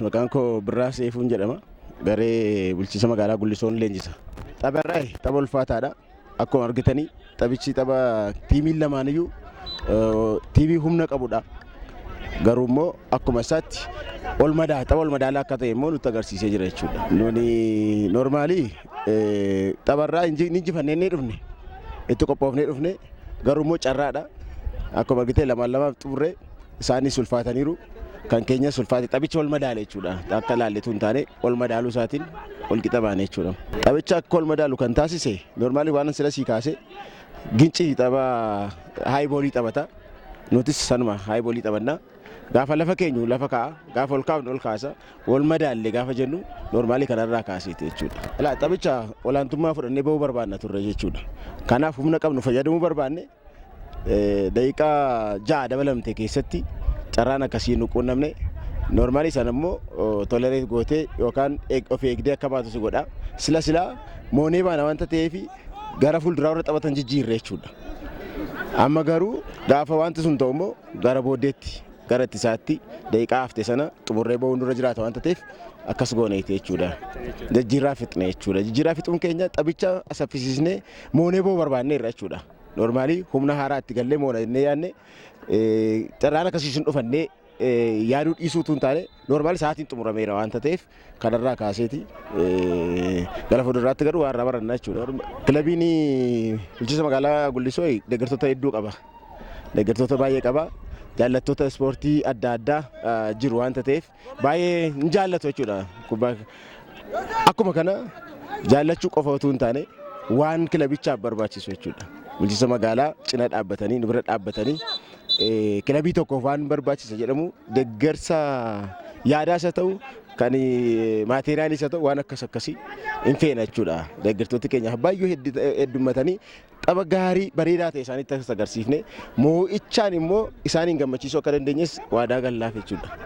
Maqaan koo Birraa Seefuun jedhama. Garee bulchiinsa magaalaa Gullisoon leenjisa. Tapharraa tapha ulfaataadha. Akkuma argitanii taphichi tapha tiimiin lamaaniyyuu tiimii humna qabudha. Garuu immoo akkuma isaatti tapha ol madaalaa akka ta'e immoo nutti agarsiisee jira jechuudha. Nuni noormaalii tapharraa injifannee dhufne itti qophoofnee dhufne garuu immoo carraadha. Akkuma argitee lamaan xumurree isaanis ulfaataniiru. Kan keenya sulfaati taphicha ol madaale jechuudha. Akka laalletu hin taane ol madaaluu isaatiin ol qixa baane jechuudha. Taphicha akka ol madaalu kan taasise noormaali waan sila sii kaase gincii tapha haayiboolii taphata. Nutis sanuma haayiboolii taphanna. Gaafa lafa keenyu lafa kaa'a. Gaafa ol kaafnu ol kaasa. Ol madaalle gaafa jennu noormaali kanarraa kaaseeti jechuudha. Taphicha olaantummaa fudhannee bahuu barbaanna turre jechuudha. Kanaaf humna qabnu fayyadamuu barbaanne daqiiqaa 6 dabalamte keessatti carraan akkasii nu quunnamne noormaali sana immoo tolereet gootee yookaan of eegdee akka baatu si godha. Sila moonee baana wanta ta'eef gara fuulduraa warra taphatan jijjiirre jechuudha. Amma garuu gaafa wanti sun ta'u immoo gara booddeetti gara ittisaatti daqiiqaa hafte sana xumurree bahuun dura jiraata wanta ta'eef akkas gooneeti jechuudha. Jijjiirraa fixne jechuudha. Jijjiirraa fixuun keenya taphicha saffisiisnee moonee bahuu barbaanneerra jechuudha. Noormaali humna haaraa itti gallee moona jennee yaadne carraan akkasii sun dhufannee yaaduu dhiisuutu hin taane noormaali sa'aatiin xumurameera wanta ta'eef kanarraa kaaseeti gara fuulduraatti garuu waan irraa baranna jechuudha. Kilabiin bulchiinsa magaalaa Gullisoo deeggartoota hedduu qaba. Deeggartoota baay'ee qaba. Jaallattoota ispoortii adda addaa jiru wanta ta'eef baay'ee hin jaallatu jechuudha. Akkuma kana jaallachuu qofa utuu hin taane waan kilabichaaf barbaachisu jechuudha. Bulchiinsa magaalaa cina dhaabbatanii nu bira dhaabbatanii kilabii tokkoof waan barbaachisa jedhamu deeggarsa yaadaas haa ta'u kan maateriyaaliis haa ta'u waan akkasii hin feena jechuudha. Deeggartooti keenya baay'ee heddummatanii tapha gaarii bareedaa ta'e isaanitti agarsiifne moo'ichaan immoo isaaniin gammachiisuu akka dandeenyes waadaa gallaaf jechuudha.